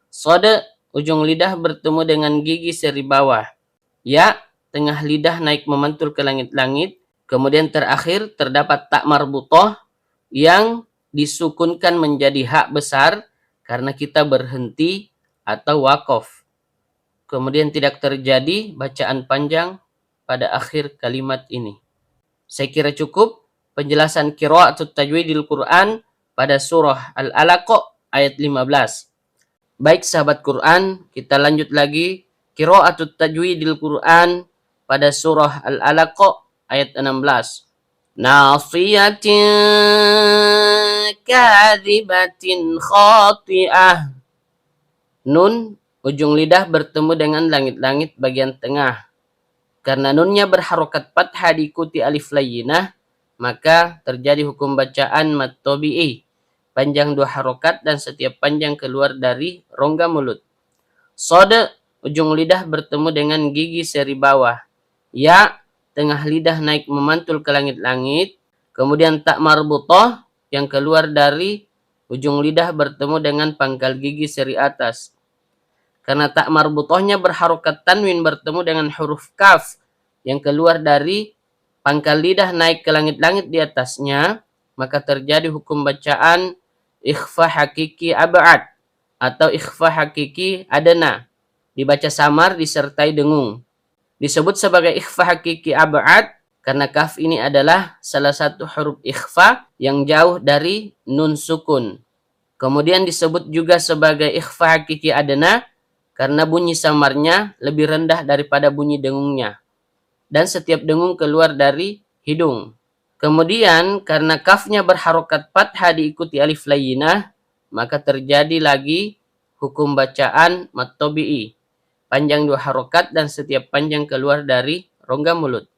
Sode, ujung lidah bertemu dengan gigi seri bawah. Ya, tengah lidah naik memantul ke langit-langit. Kemudian terakhir terdapat tak marbutoh yang disukunkan menjadi hak besar karena kita berhenti atau wakaf. Kemudian tidak terjadi bacaan panjang pada akhir kalimat ini. Saya kira cukup penjelasan qira'atut tajwidil Quran pada surah Al-Alaq ayat 15. Baik sahabat Quran, kita lanjut lagi qira'atut tajwidil Quran pada surah Al-Alaq ayat 16. Nasiyatin kadhibatin khati'ah. Nun ujung lidah bertemu dengan langit-langit bagian tengah. Karena nunnya berharokat fathah diikuti alif layyinah, maka terjadi hukum bacaan mad tabi'i. Panjang 2 harokat dan setiap panjang keluar dari rongga mulut. Shad ujung lidah bertemu dengan gigi seri bawah. Ya tengah lidah naik memantul ke langit-langit. Kemudian tak marbutah yang keluar dari ujung lidah bertemu dengan pangkal gigi seri atas. Karena tak marbutahnya berharokat tanwin bertemu dengan huruf kaf yang keluar dari pangkal lidah naik ke langit-langit di atasnya, maka terjadi hukum bacaan ikhfa hakiki ab'ad atau ikhfa hakiki adna. Dibaca samar disertai dengung. Disebut sebagai ikhfa hakiki ab'ad karena kaf ini adalah salah satu huruf ikhfa yang jauh dari nun sukun. Kemudian disebut juga sebagai ikhfa hakiki adna karena bunyi samarnya lebih rendah daripada bunyi dengungnya. Dan setiap dengung keluar dari hidung. Kemudian karena kafnya berharokat fathah diikuti alif layyinah, maka terjadi lagi hukum bacaan mad tabi'i. Panjang 2 harokat dan setiap panjang keluar dari rongga mulut.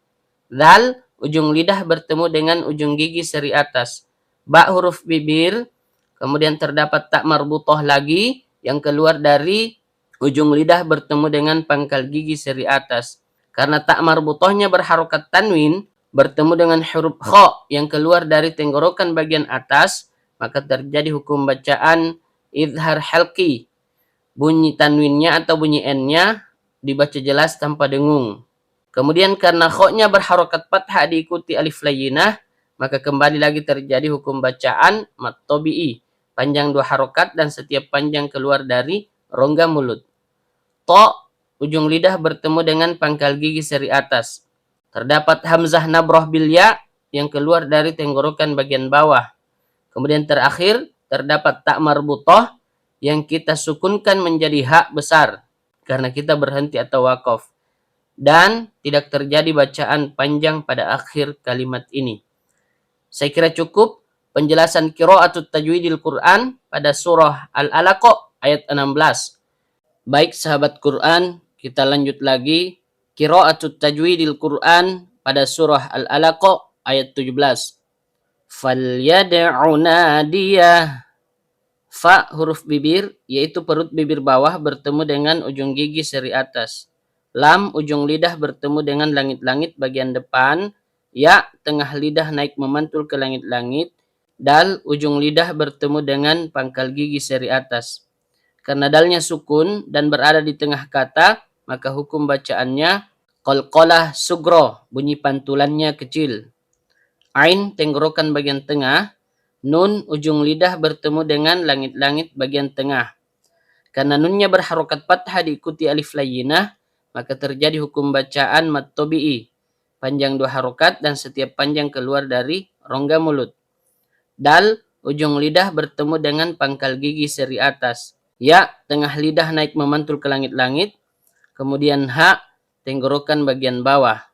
Dzal ujung lidah bertemu dengan ujung gigi seri atas. Ba huruf bibir, kemudian terdapat tak marbutah lagi yang keluar dari ujung lidah bertemu dengan pangkal gigi seri atas. Karena tak marbutahnya berharokat tanwin bertemu dengan huruf kha yang keluar dari tenggorokan bagian atas, maka terjadi hukum bacaan idhar halqi. Bunyi tanwinnya atau bunyi n-nya dibaca jelas tanpa dengung. Kemudian karena kha-nya berharokat fathah diikuti alif layyinah, maka kembali lagi terjadi hukum bacaan mad tabi'i. Panjang 2 harokat dan setiap panjang keluar dari rongga mulut. Ta ujung lidah bertemu dengan pangkal gigi seri atas. Terdapat hamzah nabrah bil ya yang keluar dari tenggorokan bagian bawah. Kemudian terakhir terdapat tak marbutah yang kita sukunkan menjadi hak besar karena kita berhenti atau wakaf. Dan tidak terjadi bacaan panjang pada akhir kalimat ini. Saya kira cukup penjelasan qira'atut tajwidil Quran pada surah Al-Alaq ayat 16. Baik sahabat Quran, kita lanjut lagi qira'atut tajwidil Quran pada surah Al-Alaq ayat 17. Falyad'u nadiyah. Fa huruf bibir yaitu perut bibir bawah bertemu dengan ujung gigi seri atas. Lam ujung lidah bertemu dengan langit-langit bagian depan. Ya tengah lidah naik memantul ke langit-langit. Dal ujung lidah bertemu dengan pangkal gigi seri atas. Karena dalnya sukun dan berada di tengah kata, maka hukum bacaannya qalqalah sugro, bunyi pantulannya kecil. Ain tenggorokan bagian tengah, nun ujung lidah bertemu dengan langit-langit bagian tengah. Karena nunnya berharokat fathah diikuti alif layyinah, maka terjadi hukum bacaan mad tabi'i. Panjang 2 harokat dan setiap panjang keluar dari rongga mulut. Dal ujung lidah bertemu dengan pangkal gigi seri atas. Ya tengah lidah naik memantul ke langit-langit. Kemudian ha tenggorokan bagian bawah.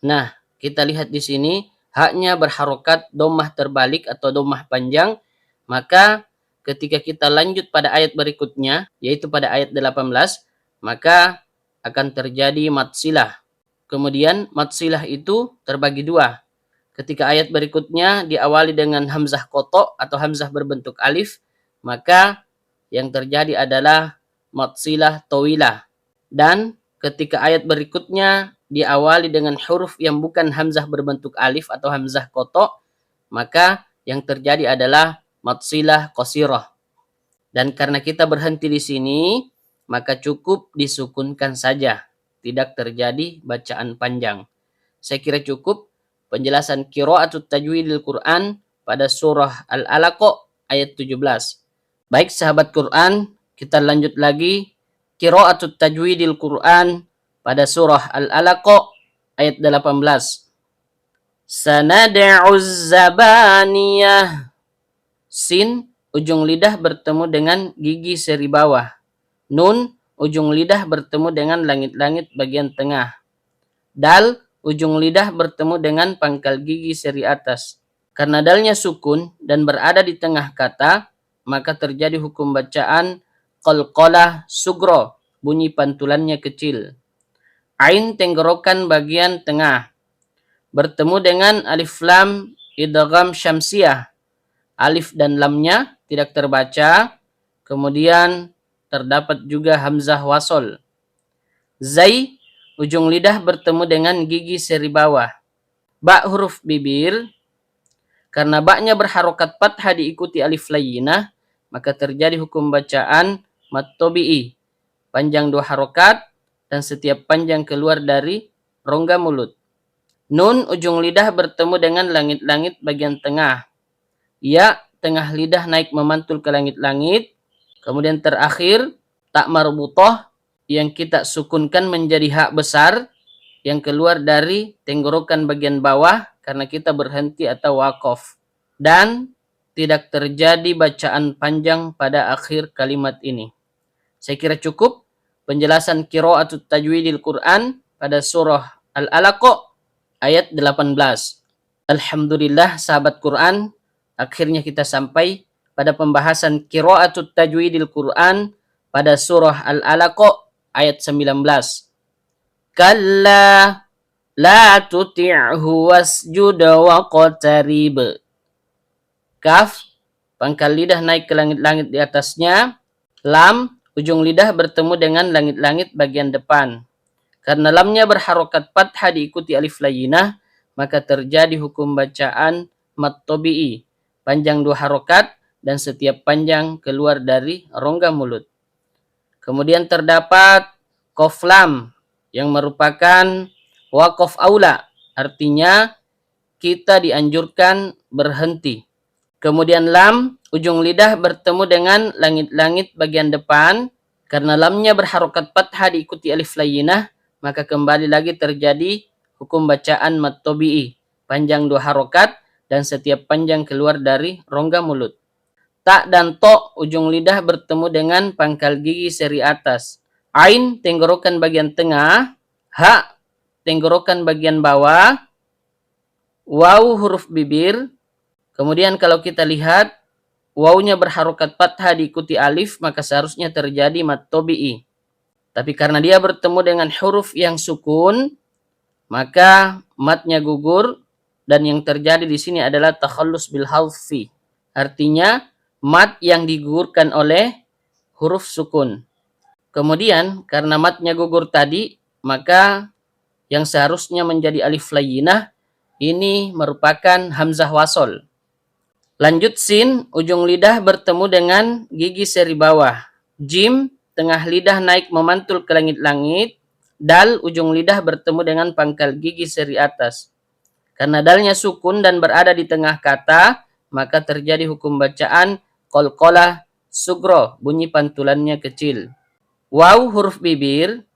Nah, kita lihat di sini haknya berharokat dhammah terbalik atau dhammah panjang. Maka ketika kita lanjut pada ayat berikutnya, yaitu pada ayat 18, maka akan terjadi mad silah. Kemudian mad silah itu terbagi 2. Ketika ayat berikutnya diawali dengan hamzah qata atau hamzah berbentuk alif, maka yang terjadi adalah mad silah tawilah. Dan ketika ayat berikutnya diawali dengan huruf yang bukan hamzah berbentuk alif atau hamzah qata, maka yang terjadi adalah mad silah qasirah. Dan karena kita berhenti di sini, maka cukup disukunkan saja, tidak terjadi bacaan panjang. Saya kira cukup penjelasan qira'atut tajwidil Quran pada surah Al-Alaq ayat 17. Baik sahabat Quran, kita lanjut lagi qiraatut tajwidil Quran pada surah Al-Alaq ayat 18. Sanad'uz zabaniyah. Sin, ujung lidah bertemu dengan gigi seri bawah. Nun, ujung lidah bertemu dengan langit-langit bagian tengah. Dal, ujung lidah bertemu dengan pangkal gigi seri atas. Karena dalnya sukun dan berada di tengah kata, maka terjadi hukum bacaan qalqalah sugro, bunyi pantulannya kecil. Ain, tenggorokan bagian tengah, bertemu dengan alif lam idgham syamsiyah. Alif dan lamnya tidak terbaca, kemudian terdapat juga hamzah wasol. Zai, ujung lidah bertemu dengan gigi seri bawah. Ba, huruf bibir, karena baknya berharokat fathah diikuti alif layyinah, maka terjadi hukum bacaan mat tabi'i, panjang 2 harokat dan setiap panjang keluar dari rongga mulut. Nun, ujung lidah bertemu dengan langit-langit bagian tengah. Ya, tengah lidah naik memantul ke langit-langit. Kemudian terakhir, tak marbutah yang kita sukunkan menjadi hak besar yang keluar dari tenggorokan bagian bawah karena kita berhenti atau waqaf. Dan tidak terjadi bacaan panjang pada akhir kalimat ini. Saya kira cukup penjelasan qiraatut tajwidil Quran pada surah Al-Alaq ayat 18. Alhamdulillah sahabat Quran, akhirnya kita sampai pada pembahasan qiraatut tajwidil Quran pada surah Al-Alaq ayat 19. Kalla la tuti'hu wasjud waqtarib. Kaf, pangkal lidah naik ke langit-langit di atasnya. Lam, ujung lidah bertemu dengan langit-langit bagian depan. Karena lamnya berharokat fathah diikuti alif layyinah, maka terjadi hukum bacaan mat tabi'i, panjang 2 harokat dan setiap panjang keluar dari rongga mulut. Kemudian terdapat qaf lam yang merupakan waqaf aula, artinya kita dianjurkan berhenti. Kemudian lam, ujung lidah bertemu dengan langit-langit bagian depan. Karena lamnya berharokat fathah diikuti alif layyinah, maka kembali lagi terjadi hukum bacaan mat tabi'i, panjang 2 harokat dan setiap panjang keluar dari rongga mulut. Ta dan to, ujung lidah bertemu dengan pangkal gigi seri atas. Ain, tenggorokan bagian tengah. Ha, tenggorokan bagian bawah. Waw, huruf bibir. Kemudian kalau kita lihat, wawnya berharokat fathah diikuti alif, maka seharusnya terjadi mat tabi'i. Tapi karena dia bertemu dengan huruf yang sukun, maka matnya gugur, dan yang terjadi di sini adalah takhallus bil hadfi. Artinya mat yang digugurkan oleh huruf sukun. Kemudian karena matnya gugur tadi, maka yang seharusnya menjadi alif layyinah ini merupakan hamzah wasol. Lanjut sin, ujung lidah bertemu dengan gigi seri bawah. Jim, tengah lidah naik memantul ke langit-langit. Dal, ujung lidah bertemu dengan pangkal gigi seri atas. Karena dalnya sukun dan berada di tengah kata, maka terjadi hukum bacaan qalqalah sugro, bunyi pantulannya kecil. Waw, huruf bibir.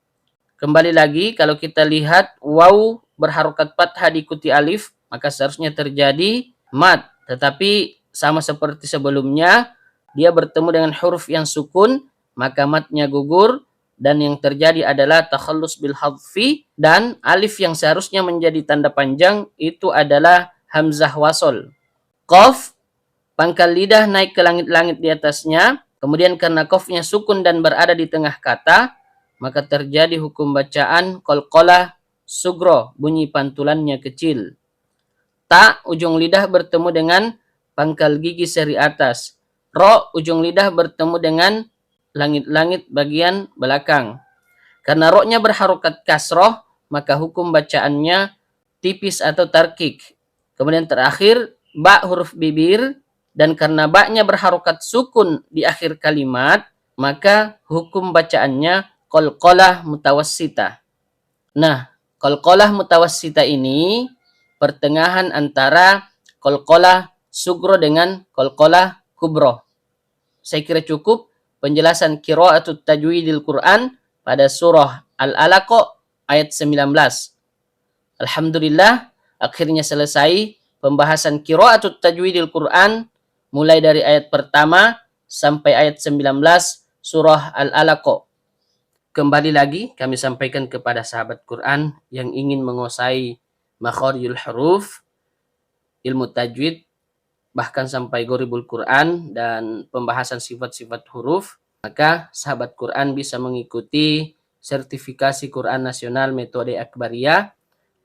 Kembali lagi, kalau kita lihat waw berharokat fathah diikuti alif, maka seharusnya terjadi mat. Tetapi sama seperti sebelumnya, dia bertemu dengan huruf yang sukun, maka matnya gugur, dan yang terjadi adalah takhallus bil hadfi, dan alif yang seharusnya menjadi tanda panjang itu adalah hamzah wasol. Qaf, pangkal lidah naik ke langit-langit di atasnya, kemudian karena qafnya sukun dan berada di tengah kata, maka terjadi hukum bacaan qalqalah sugro, bunyi pantulannya kecil. Ta, ujung lidah bertemu dengan pangkal gigi seri atas. Ro, ujung lidah bertemu dengan langit-langit bagian belakang. Karena ro-nya berharokat kasroh, maka hukum bacaannya tipis atau tarkik. Kemudian terakhir, ba, huruf bibir. Dan karena ba-nya berharokat sukun di akhir kalimat, maka hukum bacaannya qalqalah mutawassita. Nah, qalqalah mutawassita ini pertengahan antara qalqalah sugro dengan qalqalah kubro. Saya kira cukup penjelasan qiraatul tajwidil Quran pada surah Al-Alaq ayat 19. Alhamdulillah, akhirnya selesai pembahasan qiraatul tajwidil Quran mulai dari ayat pertama sampai ayat 19 surah Al-Alaq. Kembali lagi kami sampaikan kepada sahabat Quran yang ingin menguasai makharijul huruf, ilmu tajwid, bahkan sampai goribul Quran dan pembahasan sifat-sifat huruf, maka sahabat Quran bisa mengikuti sertifikasi Quran Nasional Metode Akbariyah,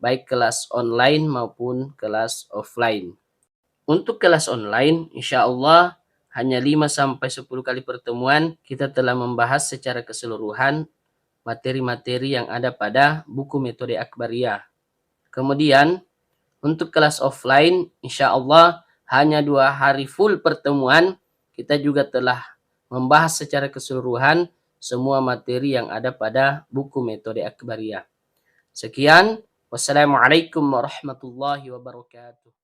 baik kelas online maupun kelas offline. Untuk kelas online, insya Allah hanya 5-10 kali pertemuan kita telah membahas secara keseluruhan materi-materi yang ada pada buku Metode Akbariyah. Kemudian, untuk kelas offline, insya Allah hanya 2 hari full pertemuan, kita juga telah membahas secara keseluruhan semua materi yang ada pada buku Metode Akbariyah. Sekian, wassalamualaikum warahmatullahi wabarakatuh.